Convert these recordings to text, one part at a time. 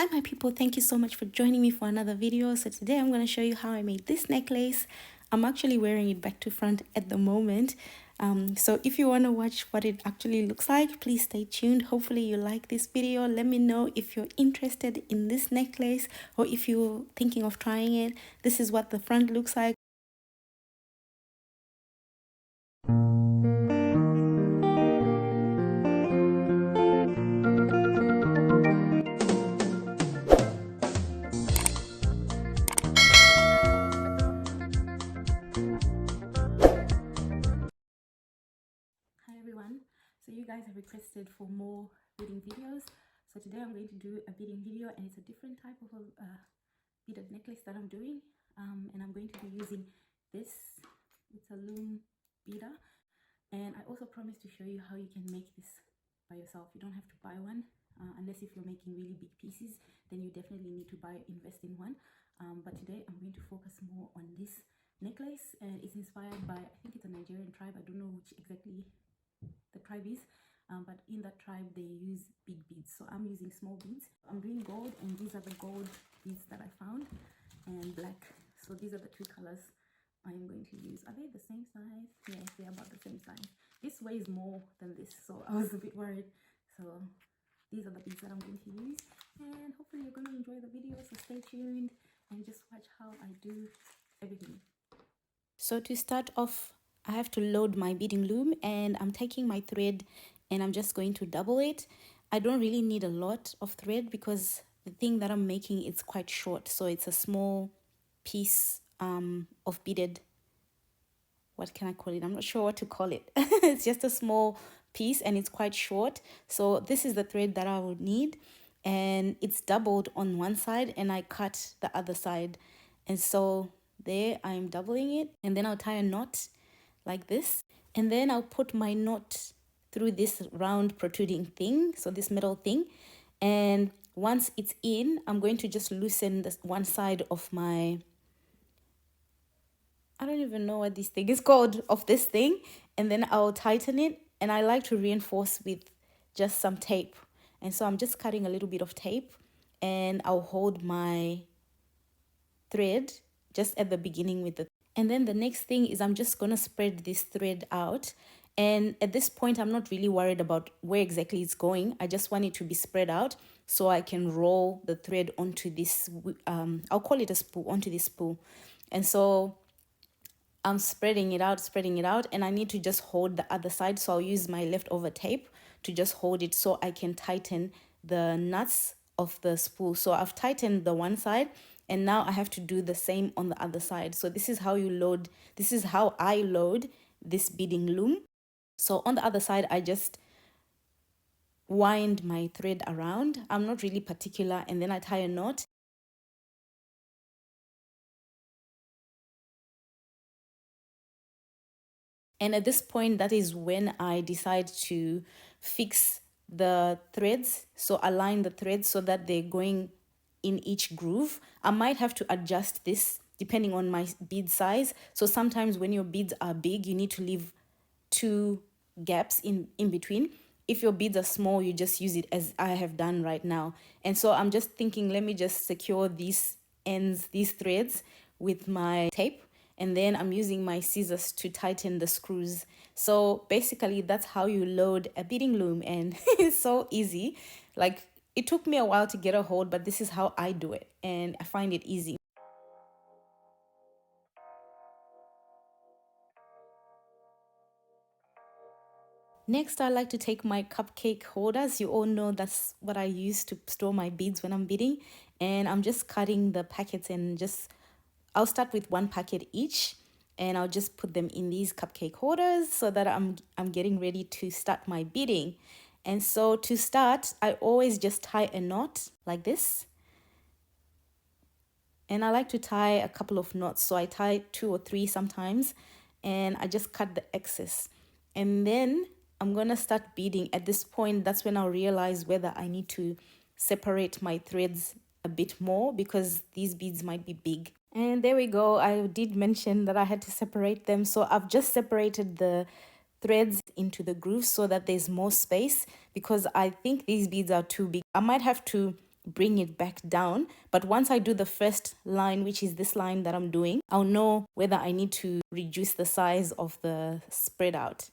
Hi my people, thank you so much for joining me for another video. So today I'm going to show you how I made this necklace. I'm actually wearing it back to front at the moment. So if you want to watch what it actually looks like, please stay tuned. Hopefully you like this video. Let me know if you're interested in this necklace or if you're thinking of trying it. This is what the front looks like. Hi everyone, so you guys have requested for more beading videos. So today I'm going to do a beading video, and it's a different type of a beaded necklace that I'm doing, and I'm going to be using this. It's a loom beader, and I also promised to show you how you can make this by yourself. You don't have to buy one, unless if you're making really big pieces, then you definitely need to invest in one. But today I'm going to focus more on this necklace, and it's inspired by, I think it's a Nigerian tribe. I don't know which exactly the tribe is, but in that tribe they use big beads, so I'm using small beads. I'm doing gold, and these are the gold beads that I found, and black. So these are the two colors I'm going to use. Are they the same size? Yes, they're about the same size. This weighs more than this, so I was a bit worried. So these are the beads that I'm going to use, and hopefully you're going to enjoy the video, so stay tuned and just watch how I do everything. So to start off, I have to load my beading loom, and I'm taking my thread and I'm just going to double it. I don't really need a lot of thread because the thing that I'm making is quite short, so it's a small piece of beaded, what can I call it? I'm not sure what to call it. It's just a small piece and it's quite short. So this is the thread that I would need, and it's doubled on one side and I cut the other side. And so there I'm doubling it, and then I'll tie a knot like this, and then I'll put my knot through this round protruding thing, so this metal thing. And once it's in, I'm going to just loosen this one side of my, I don't even know what this thing is called, of this thing, and then I'll tighten it. And I like to reinforce with just some tape, and so I'm just cutting a little bit of tape, and I'll hold my thread just at the beginning with the, and then the next thing is I'm just gonna spread this thread out. And at this point I'm not really worried about where exactly it's going. I just want it to be spread out so I can roll the thread onto this I'll call it a spool, onto this spool. And so I'm spreading it out, and I need to just hold the other side, so I'll use my leftover tape to just hold it so I can tighten the nuts of the spool. So I've tightened the one side, and now I have to do the same on the other side. So this is how you load, this is how I load this beading loom. So on the other side, I just wind my thread around. I'm not really particular, and then I tie a knot. And at this point, that is when I decide to fix the threads. So align the threads so that they're going in each groove. I might have to adjust this depending on my bead size. So sometimes when your beads are big, you need to leave two gaps in between. If your beads are small, you just use it as I have done right now. And so I'm just thinking, let me just secure these ends, these threads, with my tape, and then I'm using my scissors to tighten the screws. So basically that's how you load a beading loom, and it's so easy. Like, it took me a while to get a hold, but this is how I do it, and I find it easy. Next, I like to take my cupcake holders. You all know that's what I use to store my beads when I'm beading. And I'm just cutting the packets, and I'll start with one packet each, and I'll just put them in these cupcake holders so that I'm getting ready to start my beading. And so to start, I always just tie a knot like this. And I like to tie a couple of knots, so I tie 2 or 3 sometimes, and I just cut the excess. And then I'm gonna start beading. At this point, that's when I'll realize whether I need to separate my threads a bit more, because these beads might be big. And there we go. I did mention that I had to separate them, so I've just separated the threads into the grooves so that there's more space, because I think these beads are too big. I might have to bring it back down. But once I do the first line, which is this line that I'm doing, I'll know whether I need to reduce the size of the spread out.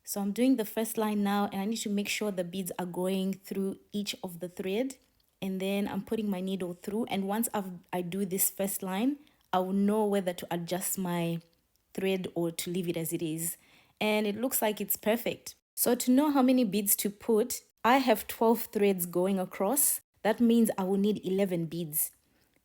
So I'm doing the first line now, and I need to make sure the beads are going through each of the thread, and then I'm putting my needle through. And once I do this first line, I will know whether to adjust my thread or to leave it as it is. And it looks like it's perfect. So to know how many beads to put, I have 12 threads going across. That means I will need 11 beads.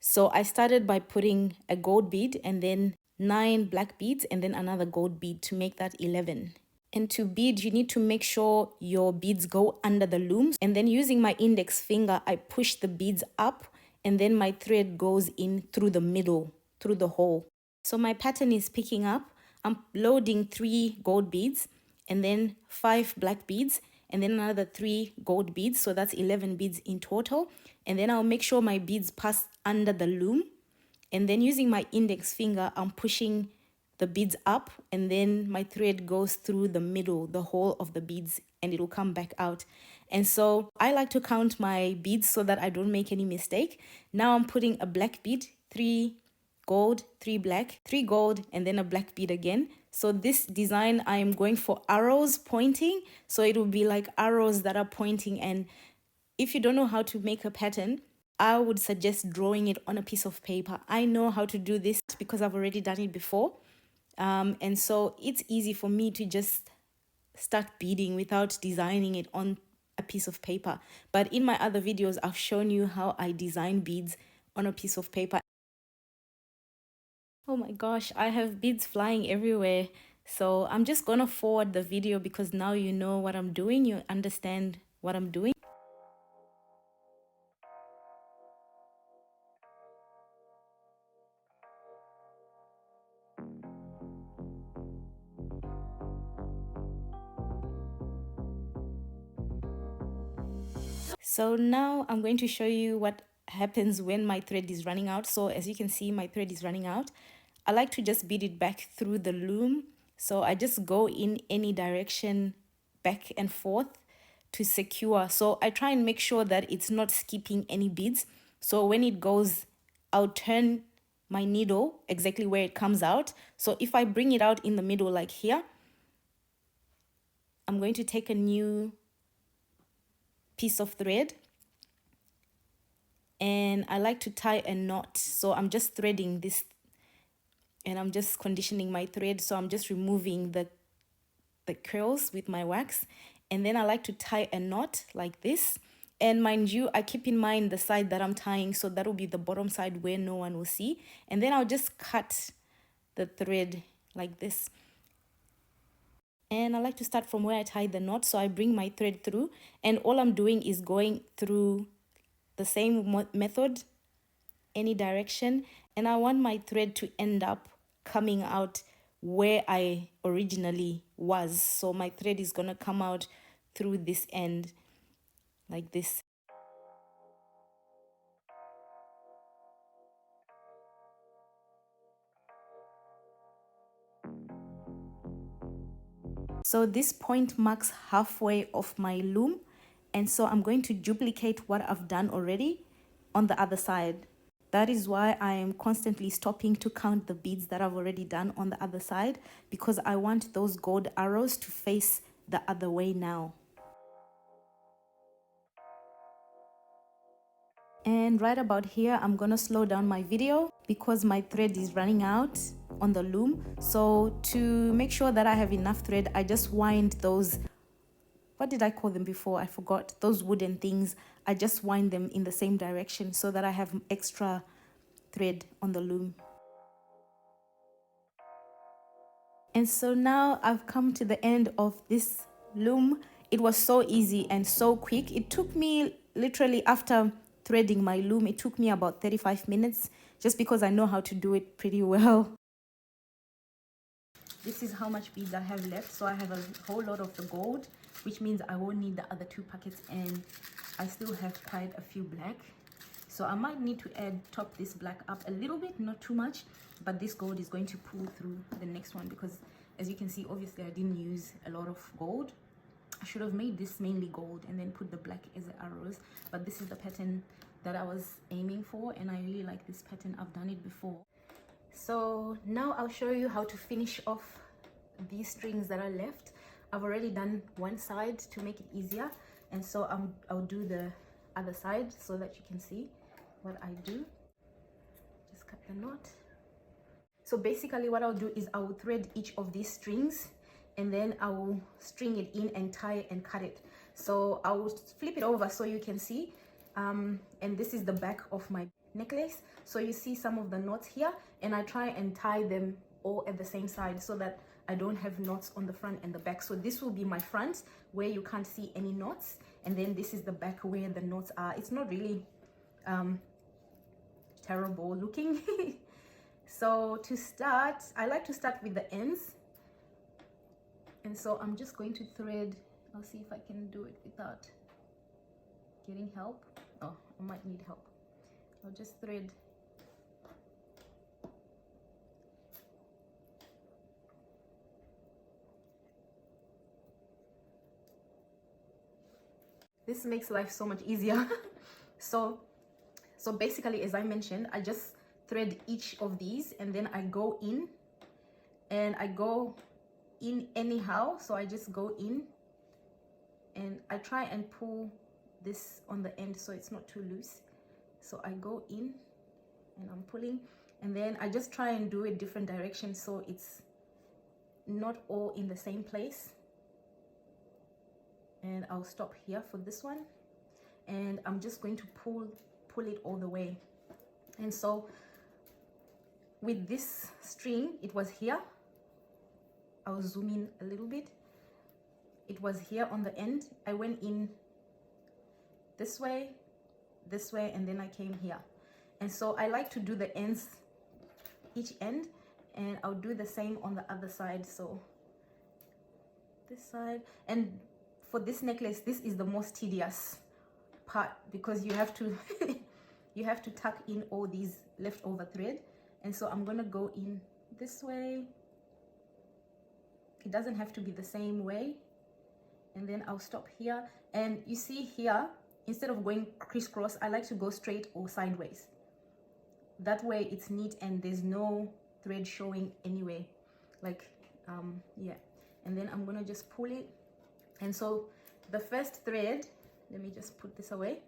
So I started by putting a gold bead and then 9 black beads and then another gold bead to make that 11. And to bead, you need to make sure your beads go under the loom. And then using my index finger, I push the beads up and then my thread goes in through the middle, through the hole. So my pattern is picking up. I'm loading 3 gold beads and then 5 black beads and then another 3 gold beads. So that's 11 beads in total. And then I'll make sure my beads pass under the loom. And then using my index finger, I'm pushing the beads up and then my thread goes through the middle, the hole of the beads, and it will come back out. And so I like to count my beads so that I don't make any mistake. Now I'm putting a black bead, 3 gold, 3 black, 3 gold, and then a black bead again. So this design, I am going for arrows pointing. So it will be like arrows that are pointing. And if you don't know how to make a pattern, I would suggest drawing it on a piece of paper. I know how to do this because I've already done it before. And so it's easy for me to just start beading without designing it on a piece of paper. But in my other videos, I've shown you how I design beads on a piece of paper. Oh my gosh, I have beads flying everywhere. So I'm just gonna forward the video because now you know what I'm doing. You understand what I'm doing. So now I'm going to show you what happens when my thread is running out. So as you can see, my thread is running out. I like to just bead it back through the loom. So I just go in any direction back and forth to secure. So I try and make sure that it's not skipping any beads. So when it goes, I'll turn my needle exactly where it comes out. So if I bring it out in the middle like here, I'm going to take a new piece of thread and I like to tie a knot. So I'm just threading this and I'm just conditioning my thread. So I'm just removing the curls with my wax, and then I like to tie a knot like this. And mind you, I keep in mind the side that I'm tying, so that will be the bottom side where no one will see. And then I'll just cut the thread like this. And I like to start from where I tied the knot. So I bring my thread through and all I'm doing is going through the same method, any direction. And I want my thread to end up coming out where I originally was. So my thread is going to come out through this end like this. So this point marks halfway of my loom, and so I'm going to duplicate what I've done already on the other side. That is why I am constantly stopping to count the beads that I've already done on the other side, because I want those gold arrows to face the other way now. And right about here, I'm gonna slow down my video because my thread is running out on the loom. So to make sure that I have enough thread, I just wind those, what did I call them before? I forgot. Those wooden things, I just wind them in the same direction so that I have extra thread on the loom. And so now I've come to the end of this loom. It was so easy and so quick. It took me literally, after threading my loom, it took me about 35 minutes just because I know how to do it pretty well. This is how much beads I have left. So I have a whole lot of the gold, which means I won't need the other 2 packets, and I still have tied a few black. So I might need to top this black up a little bit, not too much, but this gold is going to pull through the next one because as you can see, obviously I didn't use a lot of gold. I should have made this mainly gold and then put the black as the arrows, but this is the pattern that I was aiming for, and I really like this pattern. I've done it before. So now I'll show you how to finish off these strings that are left. I've already done one side to make it easier, and so I'll do the other side so that you can see what I do. Just cut the knot. So basically what I'll do is I will thread each of these strings, and then I will string it in and tie and cut it. So I will flip it over so you can see, and this is the back of my necklace. So you see some of the knots here, and I try and tie them all at the same side so that I don't have knots on the front and the back. So this will be my front where you can't see any knots, and then this is the back where the knots are. It's not really terrible looking. So to start, I like to start with the ends, and so I'm just going to thread. I'll see if I can do it without getting help. Oh, I might need help. I'll just thread. This makes life so much easier. so basically, as I mentioned, I just thread each of these, and then I go in, and I go in anyhow. So I just go in, and I try and pull this on the end so it's not too loose. So I go in and I'm pulling, and then I just try and do it different directions so it's not all in the same place. And I'll stop here for this one, and I'm just going to pull it all the way. And so with this string, it was here. I'll zoom in a little bit. It was here on the end. I went in this way, and then I came here. And so I like to do the ends, each end, and I'll do the same on the other side. So this side, and for this necklace, this is the most tedious part because you have to you have to tuck in all these leftover thread. And so I'm gonna go in this way. It doesn't have to be the same way. And then I'll stop here, and you see here, instead of going crisscross, I like to go straight or sideways. That way it's neat and there's no thread showing anyway, like yeah. And then I'm gonna just pull it. And so the first thread, let me just put this away.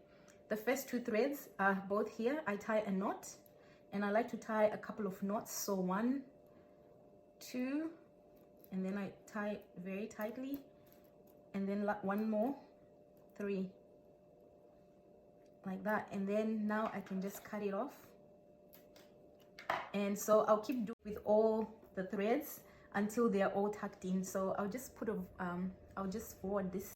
The first two threads are both here. I tie a knot, and I like to tie a couple of knots. So 1, 2, and then I tie very tightly, and then one more, 3, like that. And then now I can just cut it off. And so I'll keep doing with all the threads until they are all tucked in. So I'll just put a I'll just forward this.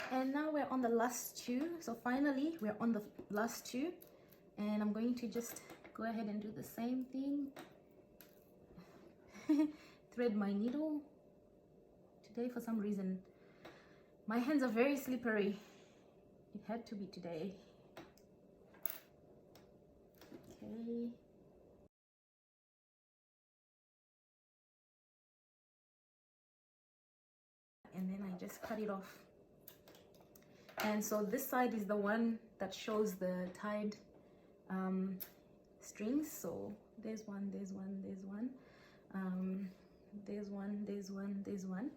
And now we're on the last two. So finally we're on the last two, and I'm going to just go ahead and do the same thing. Thread my needle. Today, for some reason, my hands are very slippery. It had to be today. Okay. And then I just cut it off. And so this side is the one that shows the tied strings. So there's one, there's one, there's one. There's one, there's one, there's one.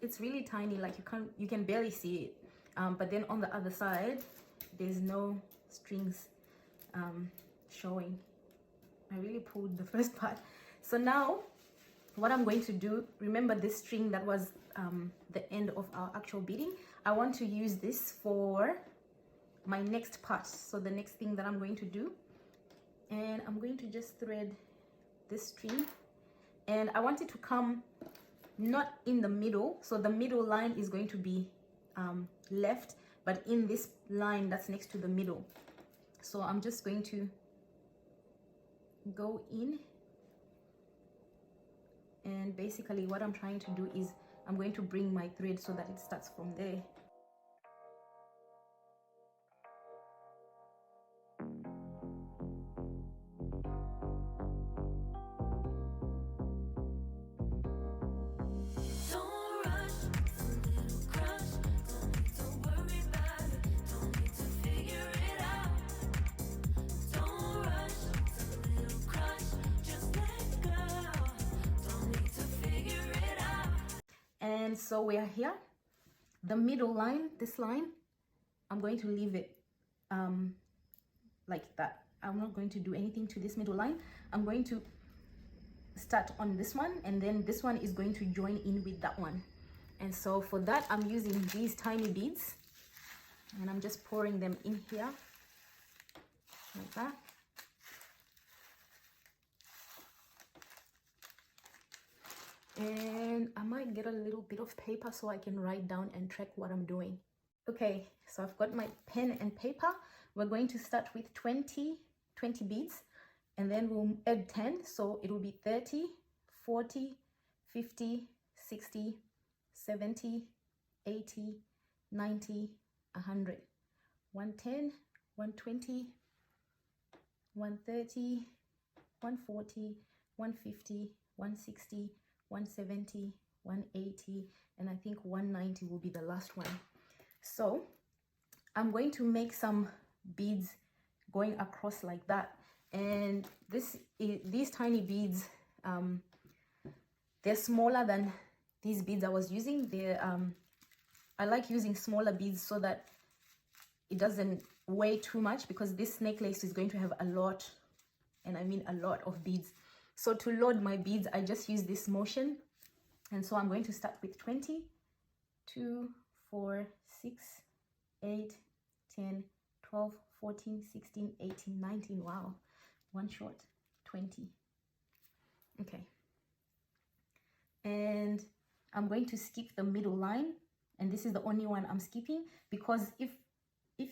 It's really tiny, like you can barely see it. But then on the other side, there's no strings showing. I really pulled the first part. So now what I'm going to do, remember this string that was the end of our actual beading. I want to use this for my next part. So the next thing that I'm going to do, and I'm going to just thread this string, and I want it to come not in the middle. So the middle line is going to be left, but in this line that's next to the middle. So I'm just going to go in, and basically what I'm trying to do is I'm going to bring my thread so that it starts from there. And so we are here. The middle line, this line, I'm going to leave it like that. I'm not going to do anything to this middle line. I'm going to start on this one, and then this one is going to join in with that one. And so for that, I'm using these tiny beads, and I'm just pouring them in here like that. And I might get a little bit of paper so I can write down and track what I'm doing. Okay, so I've got my pen and paper. We're going to start with 20 beads, and then we'll add 10, so it will be 30, 40, 50, 60, 70, 80, 90, 100, 110, 120, 130, 140, 150, 160, 170, 180, and I think 190 will be the last one. So I'm going to make some beads going across like that, and these tiny beads, they're smaller than these beads I was using. I like using smaller beads so that it doesn't weigh too much, because this necklace is going to have a lot, and I mean a lot of beads. So to load my beads, I just use this motion. And so I'm going to start with 20, 2, 4, 6, 8, 10, 12, 14, 16, 18, 19. Wow, one short, 20. Okay. And I'm going to skip the middle line. And this is the only one I'm skipping, because if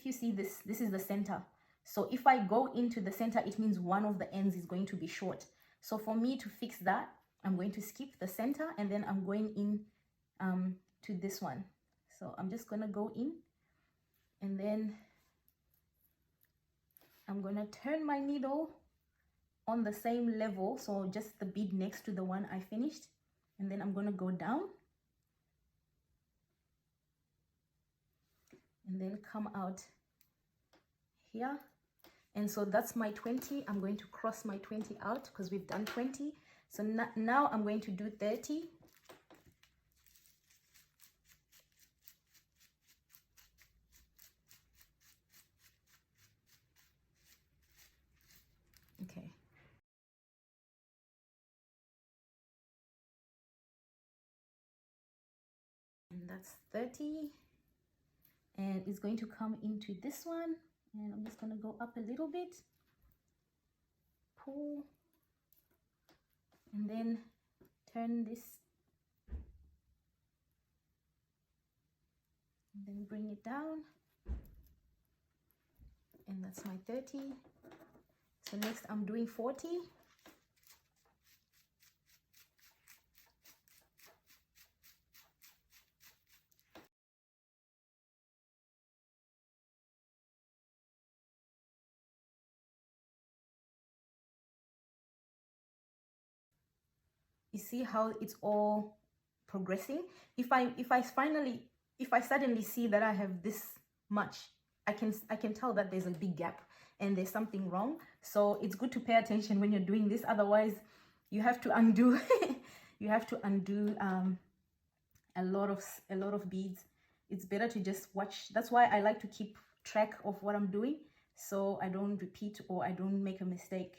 you see this is the center. So if I go into the center, it means one of the ends is going to be short. So for me to fix that, I'm going to skip the center, and then I'm going in to this one. So I'm just going to go in, and then I'm going to turn my needle on the same level, so just the bead next to the one I finished, and then I'm going to go down and then come out here. And so that's my 20. I'm going to cross my 20 out because we've done 20. So now I'm going to do 30. Okay. And that's 30. And it's going to come into this one. And I'm just going to go up a little bit. Pull. And then turn this. And then bring it down. And that's my 30. So next I'm doing 40. You see how it's all progressing? If I suddenly see that I have this much, I can tell that there's a big gap and there's something wrong. So it's good to pay attention when you're doing this. Otherwise, you have to undo. You have to undo a lot of beads. It's better to just watch. That's why I like to keep track of what I'm doing, so I don't repeat or I don't make a mistake.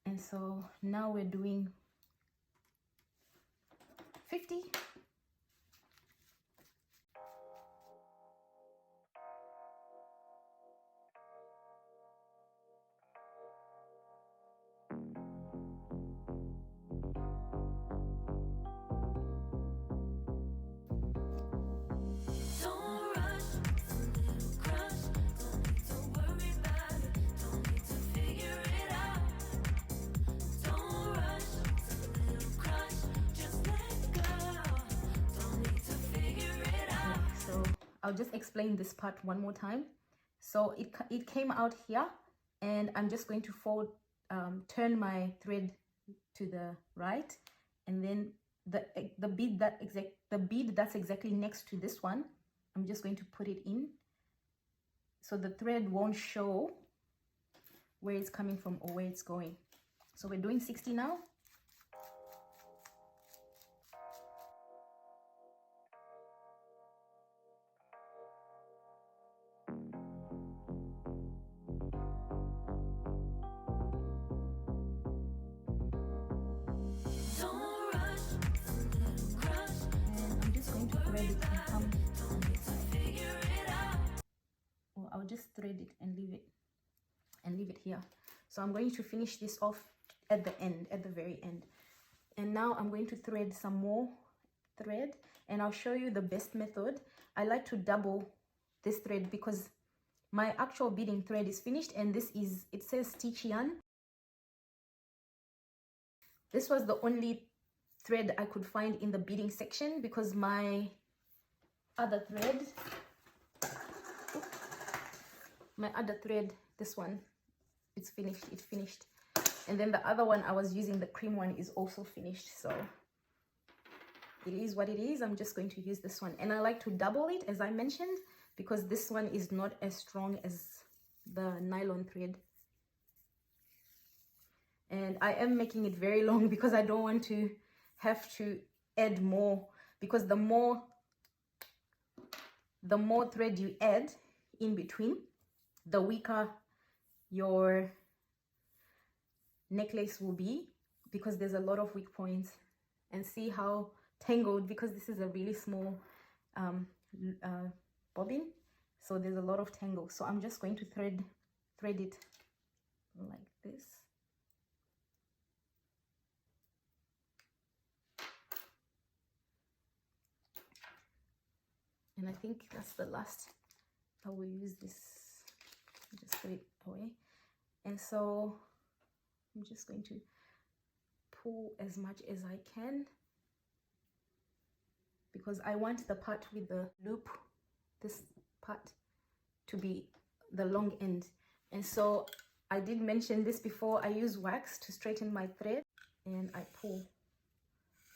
And so now we're doing 50. I'll just explain this part one more time. So it came out here, and I'm just going to fold, turn my thread to the right, and then the bead that's exactly next to this one, I'm just going to put it in, so the thread won't show where it's coming from or where it's going. So we're doing 60 now. I'll just thread it and leave it here. So I'm going to finish this off at the end, at the very end. And now I'm going to thread some more thread, and I'll show you the best method. I like to double this thread because my actual beading thread is finished, and this is, it says stitch yarn. This was the only thread I could find in the beading section because my other thread, this one, it's finished, and then the other one I was using, the cream one, is also finished. So it is what it is. I'm just going to use this one, and I like to double it, as I mentioned, because this one is not as strong as the nylon thread. And I am making it very long because I don't want to have to add more, because the more thread you add in between, the weaker your necklace will be, because there's a lot of weak points. And see how tangled, because this is a really small bobbin, so there's a lot of tangle. So I'm just going to thread it like this. And I think that's the last. I will use this, just put it away. And so I'm just going to pull as much as I can, because I want the part with the loop, this part, to be the long end. And so I did mention this before, I use wax to straighten my thread, and I pull.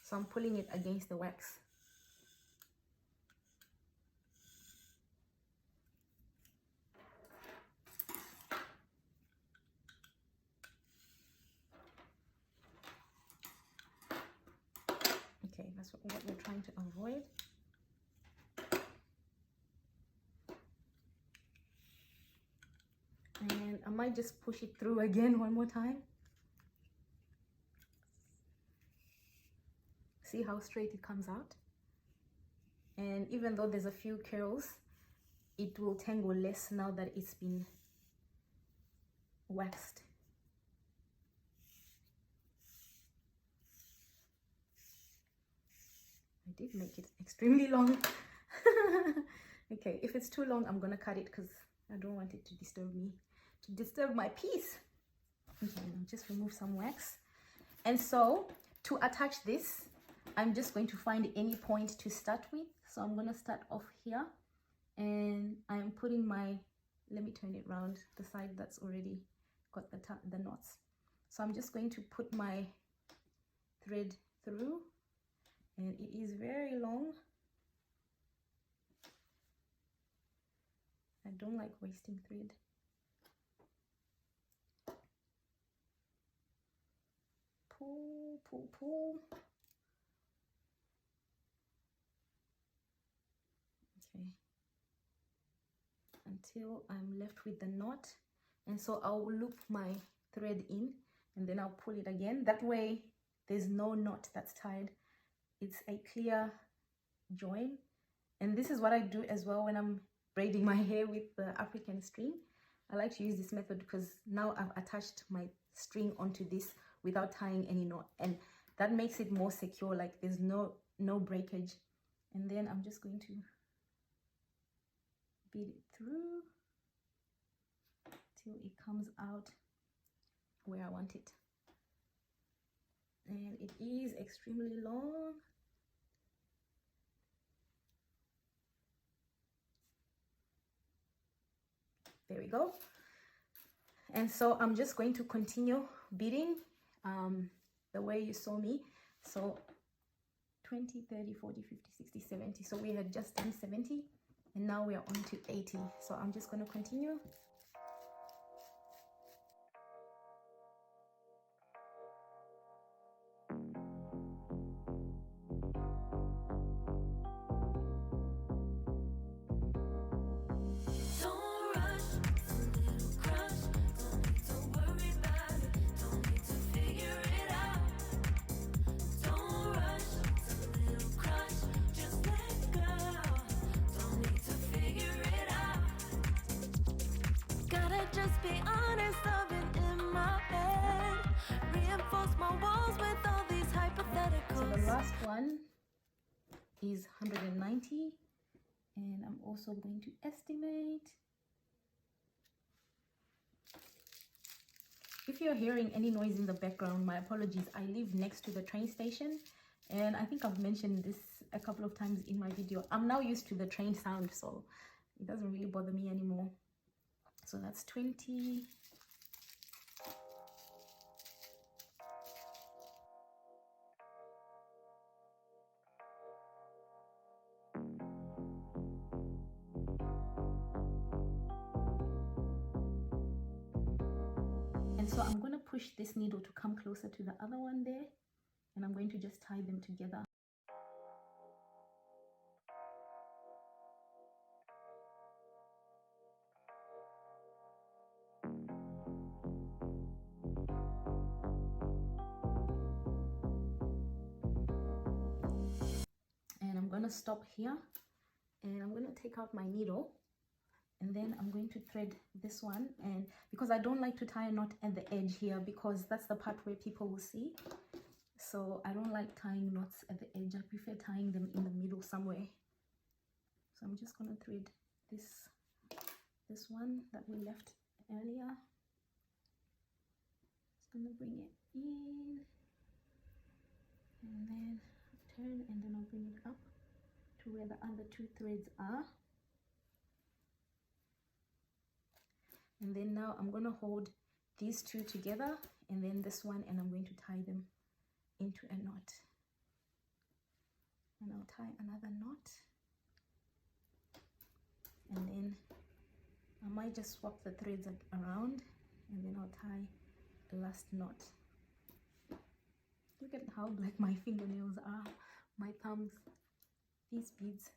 So I'm pulling it against the wax. Okay, that's what we're trying to avoid. And I might just push it through again one more time. See how straight it comes out? And even though there's a few curls, it will tangle less now that it's been waxed. I did make it extremely long. Okay, if it's too long, I'm gonna cut it because I don't want it to disturb my piece. Okay, I'll just remove some wax. And so to attach this, I'm just going to find any point to start with. So I'm gonna start off here, and I'm putting my, let me turn it around, the side that's already got the knots. So I'm just going to put my thread through, and it is very long. I don't like wasting thread. Pull, pull, pull. Okay, until I'm left with the knot. And so I'll loop my thread in, and then I'll pull it again. That way there's no knot that's tied. It's a clear join. And this is what I do as well when I'm braiding my hair with the African string. I like to use this method because now I've attached my string onto this without tying any knot, and that makes it more secure, like there's no breakage. And then I'm just going to bead it through till it comes out where I want it. And it is extremely long. There we go. And so I'm just going to continue beading the way you saw me. So 20, 30, 40, 50, 60, 70. So we had just done 70 and now we are on to 80. So I'm just going to continue. Just be honest, I've been in my head. Reinforce my walls with all these hypotheticals. So the last one is 190, and I'm also going to estimate. If you're hearing any noise in the background, my apologies. I live next to the train station, and I think I've mentioned this a couple of times in my video. I'm now used to the train sound, so it doesn't really bother me anymore. So that's 20. And so I'm going to push this needle to come closer to the other one there, and I'm going to just tie them together. And I'm going to stop here, and I'm going to take out my needle, and then I'm going to thread this one. And because I don't like to tie a knot at the edge here, because that's the part where people will see, so I don't like tying knots at the edge. I prefer tying them in the middle somewhere. So I'm just going to thread this one that we left earlier. Just going to bring it in, and then turn, and then I'll bring it up to where the other two threads are. And then now I'm going to hold these two together, and then this one, and I'm going to tie them into a knot. And I'll tie another knot, and then I might just swap the threads around, and then I'll tie the last knot. Look at how black my fingernails are, my thumbs. These beads,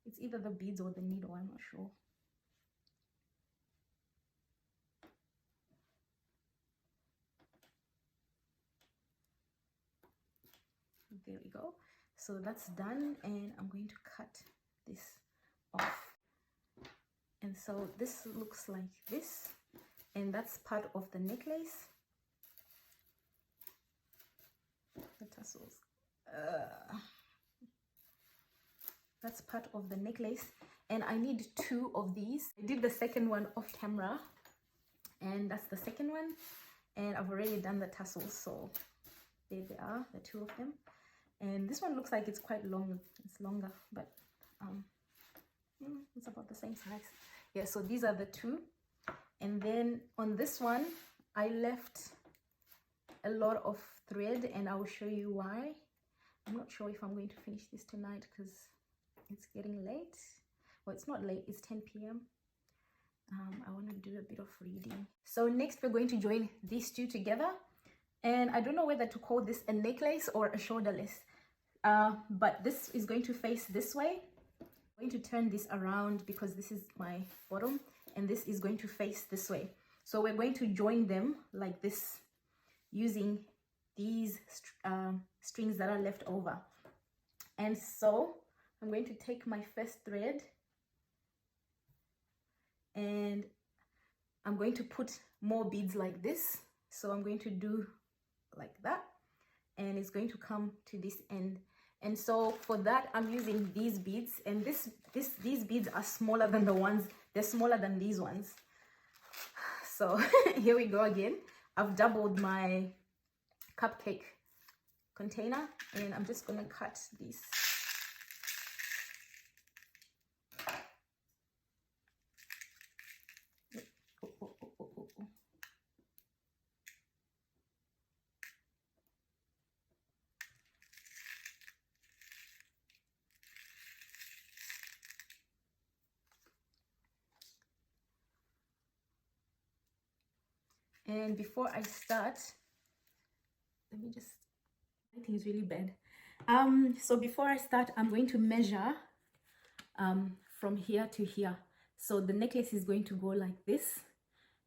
it's either the beads or the needle, I'm not sure. There we go. So that's done, and I'm going to cut this off. And so this looks like this, and that's part of the necklace. The tassels. That's part of the necklace, and I need 2 of these. I did the second one off camera, and that's the second one, and I've already done the tassels, so there they are, the 2 of them. And this one looks like it's quite long. It's longer, but it's about the same size. Yeah, so these are the 2. And then on this one, I left a lot of thread, and I will show you why. I'm not sure if I'm going to finish this tonight because it's getting late. Well, it's not late, it's 10 p.m. I want to do a bit of reading. So next we're going to join these 2 together, and I don't know whether to call this a necklace or a shoulderless, but this is going to face this way. I'm going to turn this around because this is my bottom, and this is going to face this way. So we're going to join them like this using these strings that are left over. And so I'm going to take my first thread, and I'm going to put more beads like this. So I'm going to do like that, and it's going to come to this end. And so for that, I'm using these beads, and these beads are smaller than the ones, they're smaller than these ones. So here we go again. I've doubled my cupcake container, and I'm just going to cut these. And before I start, let me just, lighting is really bad. So before I start, I'm going to measure from here to here. So the necklace is going to go like this,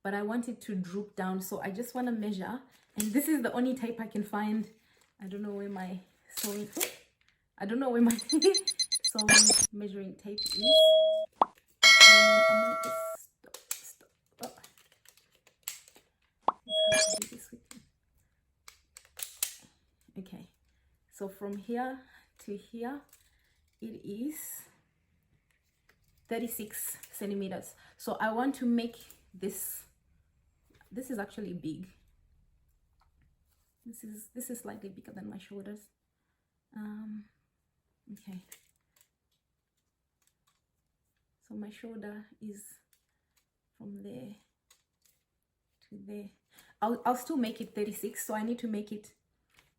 but I want it to droop down. So I just want to measure, and this is the only tape I can find. I don't know where my sewing, I don't know where my sewing measuring tape is. And I might just stop. It's hard to do this with you. Okay, so from here to here, it is 36 centimeters. So I want to make this is actually big. This is slightly bigger than my shoulders. Okay, so my shoulder is from there to there. I'll still make it 36, so I need to make it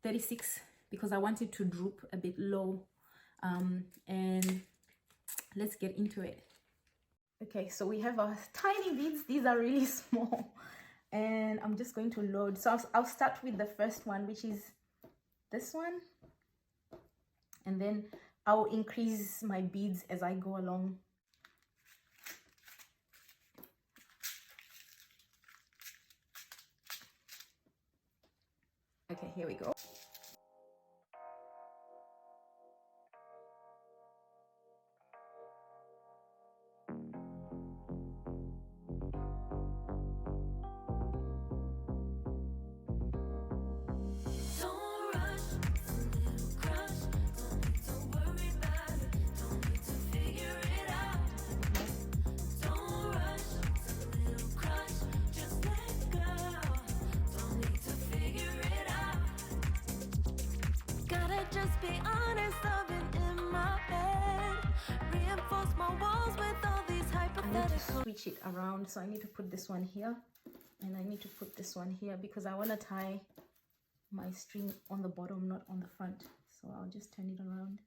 36 because I want it to droop a bit low. And let's get into it. Okay, so we have our tiny beads. These are really small, and I'm just going to load. So I'll start with the first one, which is this one, and then I'll increase my beads as I go along. Okay, here we go. Just be honest, I've been in my head. Reinforce my walls with all these hypothetical. I need to switch it around, so I need to put this one here, and I need to put this one here because I want to tie my string on the bottom, not on the front. So I'll just turn it around.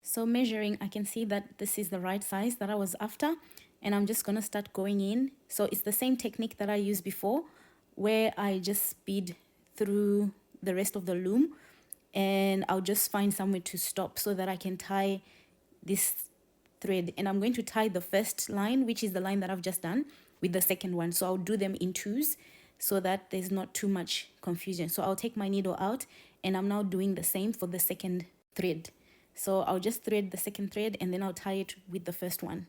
So measuring, I can see that this is the right size that I was after, and I'm just going to start going in. So it's the same technique that I used before, where I just bead through the rest of the loom, and I'll just find somewhere to stop so that I can tie this thread. And I'm going to tie the first line, which is the line that I've just done, with the second one. So I'll do them in twos so that there's not too much confusion. So I'll take my needle out, and I'm now doing the same for the second thread. So I'll just thread the second thread, and then I'll tie it with the first one.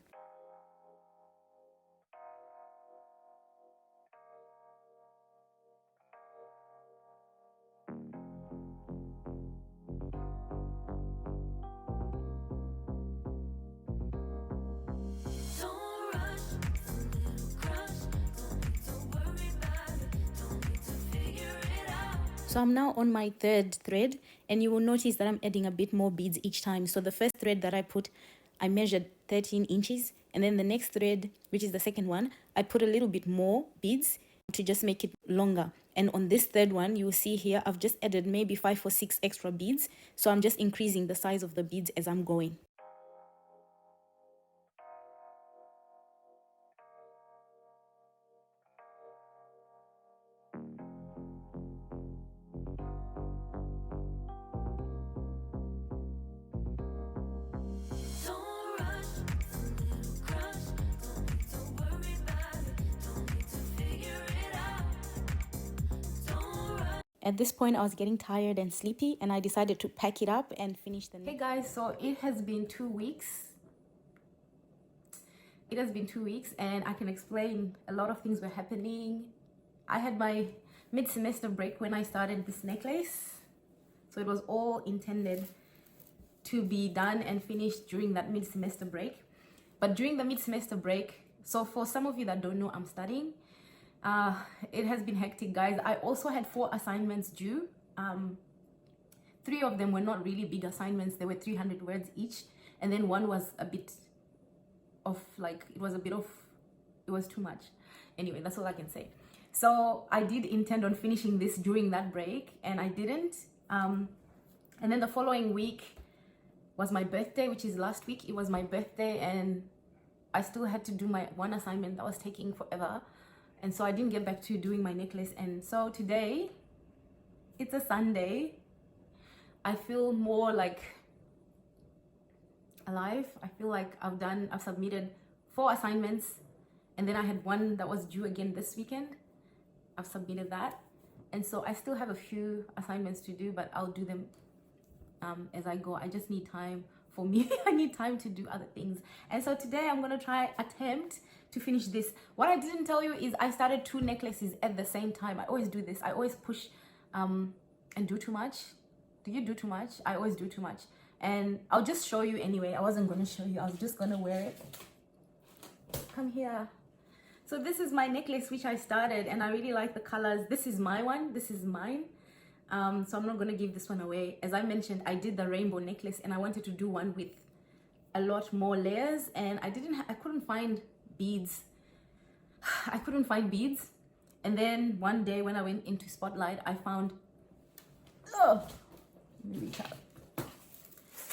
So I'm now on my third thread, and you will notice that I'm adding a bit more beads each time. So the first thread that I put, I measured 13 inches, and then the next thread, which is the second one, I put a little bit more beads to just make it longer. And on this third one, you will see here, I've just added maybe 5 or 6 extra beads. So I'm just increasing the size of the beads as I'm going. At this point, I was getting tired and sleepy, and I decided to pack it up and finish the next. Hey guys, so it has been 2 weeks. It has been 2 weeks, and I can explain a lot of things were happening. I had my mid-semester break when I started this necklace. So it was all intended to be done and finished during that mid-semester break. But during the mid-semester break, so for some of you that don't know, I'm studying. It has been hectic, guys. I also had 4 assignments due. 3 of them were not really big assignments. They were 300 words each. And then one was a bit of like, it was too much. Anyway, that's all I can say. So I did intend on finishing this during that break, and I didn't. And then the following week was my birthday, which is last week. It was my birthday, and I still had to do my one assignment that was taking forever, and so I didn't get back to doing my necklace. And so today, it's a Sunday. I feel more like alive. I feel like I've submitted 4 assignments, and then I had one that was due again this weekend. I've submitted that, and so I still have a few assignments to do, but I'll do them as I go. I just need time for me. I need time to do other things. And so today I'm gonna attempt to finish this. What I didn't tell you is I started 2 necklaces at the same time. I always do this. I always push and do too much. Do you do too much? I always do too much. And I'll just show you anyway. I wasn't gonna show you. I was just gonna wear it. Come here. So this is my necklace which I started, and I really like the colors. This is my one. This is mine. So I'm not gonna give this one away. As I mentioned, I did the rainbow necklace, and I wanted to do one with a lot more layers, and I couldn't find beads. I couldn't find beads. And then one day when I went into Spotlight, I found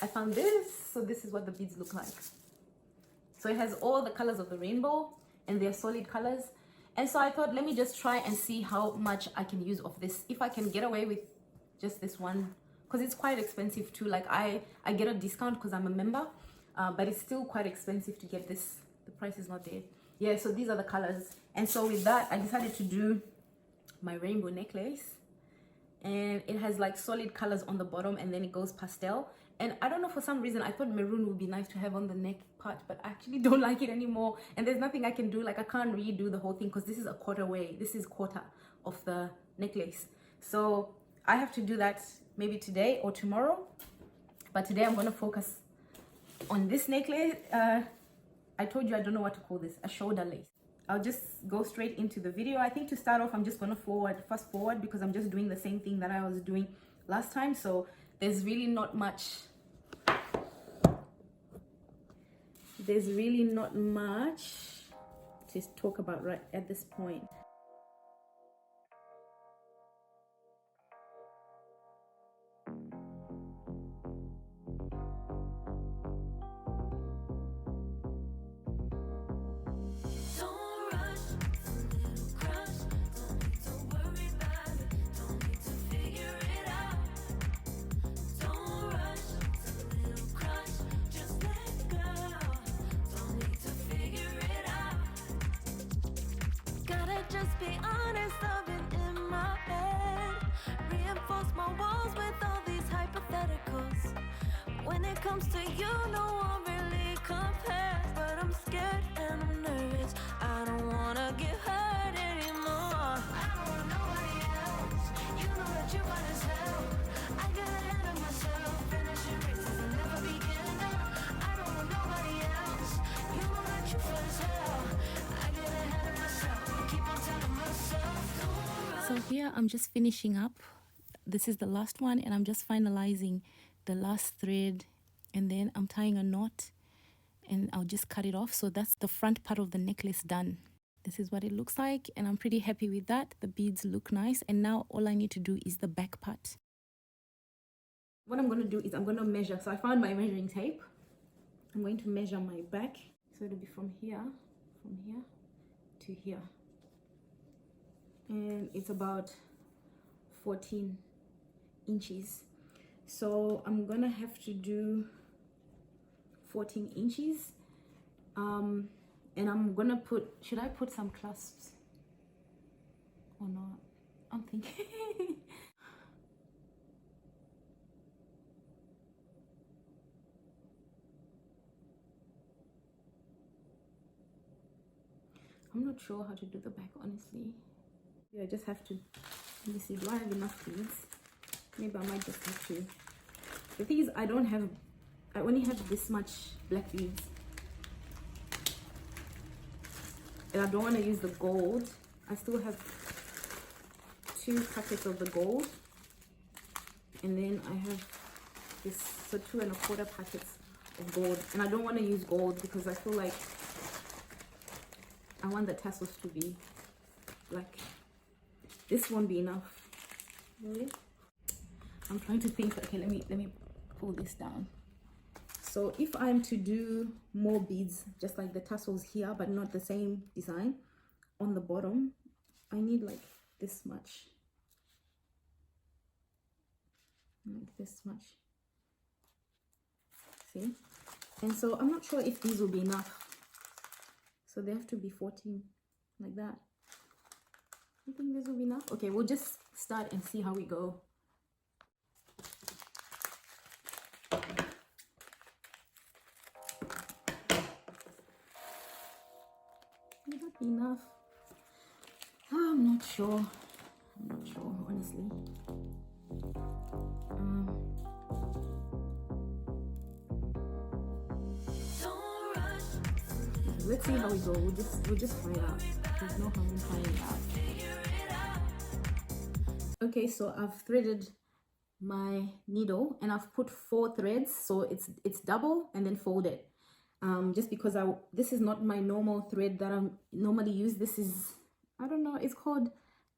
I found this. So this is what the beads look like. So it has all the colors of the rainbow, and they're solid colors. And so I thought, let me just try and see how much I can use of this. If I can get away with just this one, because it's quite expensive too. Like I get a discount because I'm a member, but it's still quite expensive to get this. The price is not there. Yeah, so these are the colors. And so with that, I decided to do my rainbow necklace. And it has like solid colors on the bottom, and then it goes pastel. And I don't know, for some reason I thought maroon would be nice to have on the neck part, but I actually don't like it anymore. And there's nothing I can do. Like I can't redo the whole thing because this is a quarter way. This is quarter of the necklace. So I have to do that maybe today or tomorrow. But today I'm going to focus on this necklace. I told you I don't know what to call this, a shoulder lace. I'll just go straight into the video. I think to start off, I'm just going to fast forward because I'm just doing the same thing that I was doing last time. So there's really not much. There's really not much to talk about right at this point. Just be honest, I've been in my head. Reinforce my walls with all these hypotheticals. When it comes to you, no one really compares. But I'm scared and I'm nervous. I don't wanna get hurt anymore. I don't want nobody else. You know that you're fine as hell. I got ahead of myself. Finishing races and never beginning up. I don't want nobody else. You know that you're fine as hell. I get ahead of myself. So here I'm just finishing up. This is the last one, and I'm just finalizing the last thread, and then I'm tying a knot, and I'll just cut it off. So that's the front part of the necklace done. This is what it looks like, and I'm pretty happy with that. The beads look nice, and now all I need to do is the back part. What I'm going to do is I'm going to measure. So I found my measuring tape. I'm going to measure my back. So it'll be from here to here. And it's about 14 inches. So I'm gonna have to do 14 inches. And I'm gonna put, should I put some clasps or not? I'm thinking. I'm not sure how to do the back, honestly. Yeah, I just have to, let me see, do I have enough beads? Maybe I might just have to. The thing is, I only have this much black beads. And I don't want to use the gold. I still have 2 packets of the gold. And then I have this, so 2 1/4 packets of gold. And I don't want to use gold because I feel like I want the tassels to be like this won't be enough. Really? I'm trying to think. Okay, let me pull this down. So if I'm to do more beads, just like the tassels here, but not the same design on the bottom, I need like this much. Like this much. See? And so I'm not sure if these will be enough. So they have to be 14, like that. You think this will be enough? Okay, we'll just start and see how we go. Will that be enough? I'm not sure. I'm not sure, honestly. Let's see how we go. We'll just find out. There's no harm in finding out. Okay, so I've threaded my needle and I've put 4 threads, so it's double and then folded. Just because this is not my normal thread that I normally use. This is, I don't know, it's called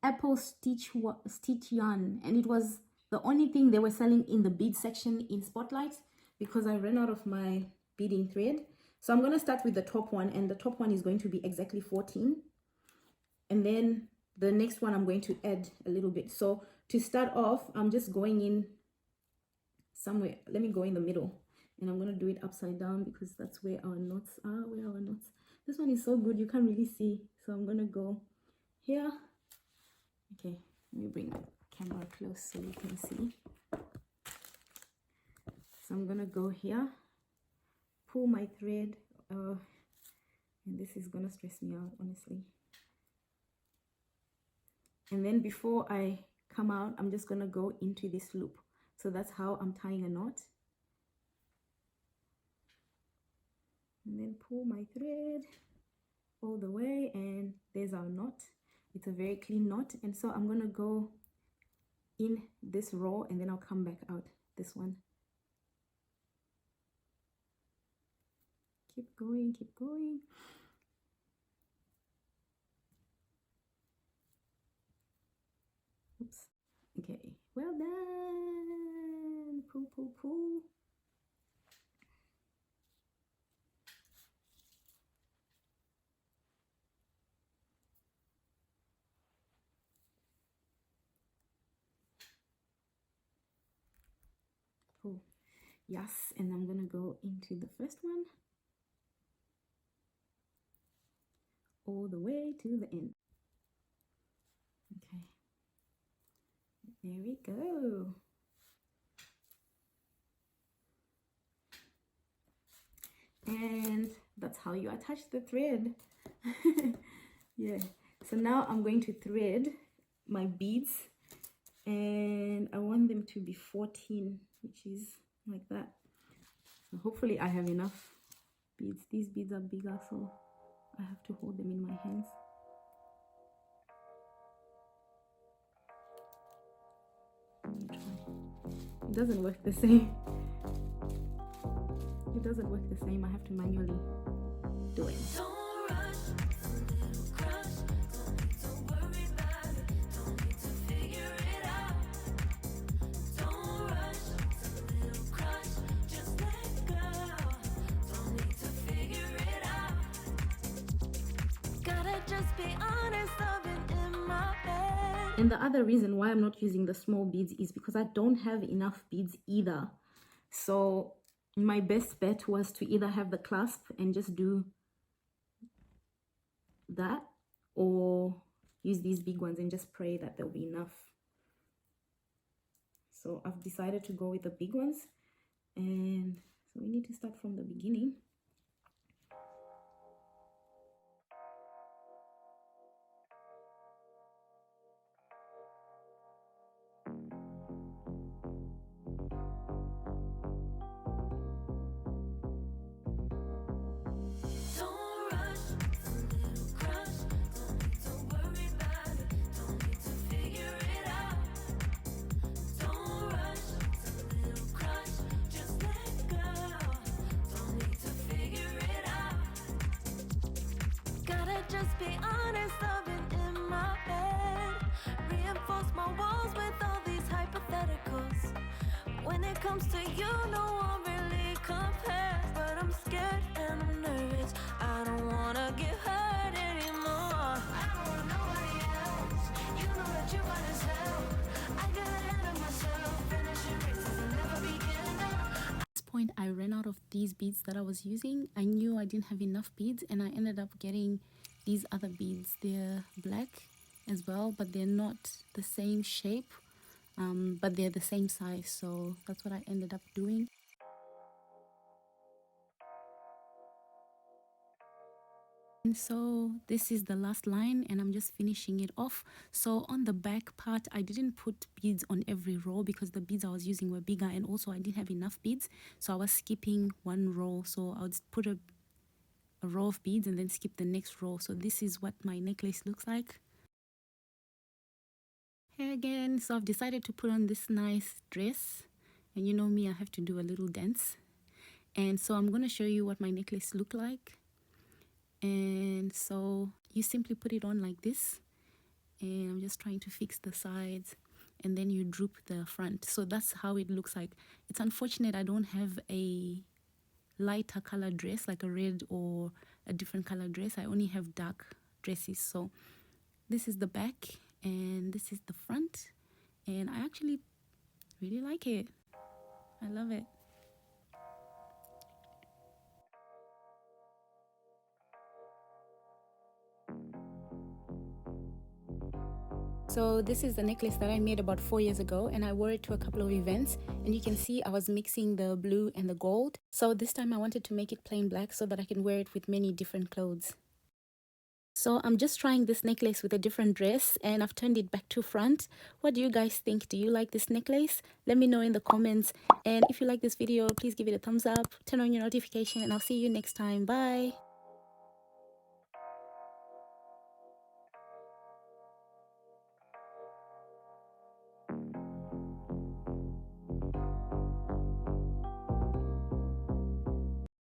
Apple Stitch Yarn, and it was the only thing they were selling in the bead section in Spotlight because I ran out of my beading thread. So I'm going to start with the top one, and the top one is going to be exactly 14. And then the next one I'm going to add a little bit. So to start off, I'm just going in somewhere. Let me go in the middle, and I'm going to do it upside down because that's where our knots are. Where are our knots? This one is so good, you can't really see. So I'm going to go here. Okay, let me bring the camera close so you can see. So I'm going to go here. Pull my thread, and this is gonna stress me out, honestly. And then before I come out, I'm just gonna go into this loop. So that's how I'm tying a knot. And then pull my thread all the way, and there's our knot. It's a very clean knot, and so I'm gonna go in this row and then I'll come back out this one. Keep going, keep going. Oops. Okay, well done. Pull, pull, pull. Pull. Yes, and I'm gonna go into the first one. All the way to the end. Okay, there we go. And that's how you attach the thread. Yeah, so now I'm going to thread my beads, and I want them to be 14, which is like that. So hopefully I have enough beads. These beads are bigger, so I have to hold them in my hands. It doesn't work the same. It doesn't work the same. I have to manually do it. And the other reason why I'm not using the small beads is because I don't have enough beads either. So my best bet was to either have the clasp and just do that, or use these big ones and just pray that there'll be enough. So I've decided to go with the big ones, and so we need to start from the beginning. Just be honest, I've been in my head. When it comes to you, no one really compares. But I'm scared and I'm nervous. I don't wanna get hurt anymore. I don't want nobody else. You know that you got as hell. I got ahead of myself. Finishing races and never begin. At this point, I ran out of these beads that I was using. I knew I didn't have enough beads, and I ended up getting these other beads. They're black as well, but they're not the same shape, but they're the same size, so that's what I ended up doing. And so this is the last line, and I'm just finishing it off. So on the back part, I didn't put beads on every row because the beads I was using were bigger, and also I didn't have enough beads, so I was skipping one row. So I would put a row of beads and then skip the next row. So this is what my necklace looks like. Here again, so I've decided to put on this nice dress, and you know me, I have to do a little dance. And so I'm going to show you what my necklace looked like. And so you simply put it on like this, and I'm just trying to fix the sides, and then you droop the front. So that's how it looks like. It's unfortunate I don't have a lighter color dress like a red or a different color dress. I only have dark dresses. So this is the back and this is the front, and I actually really like it. I love it. So this is the necklace that I made about 4 years ago, and I wore it to a couple of events, and you can see I was mixing the blue and the gold. So this time I wanted to make it plain black so that I can wear it with many different clothes. So I'm just trying this necklace with a different dress, and I've turned it back to front. What do you guys think? Do you like this necklace? Let me know in the comments. And if you like this video, please give it a thumbs up, turn on your notification, and I'll see you next time. Bye.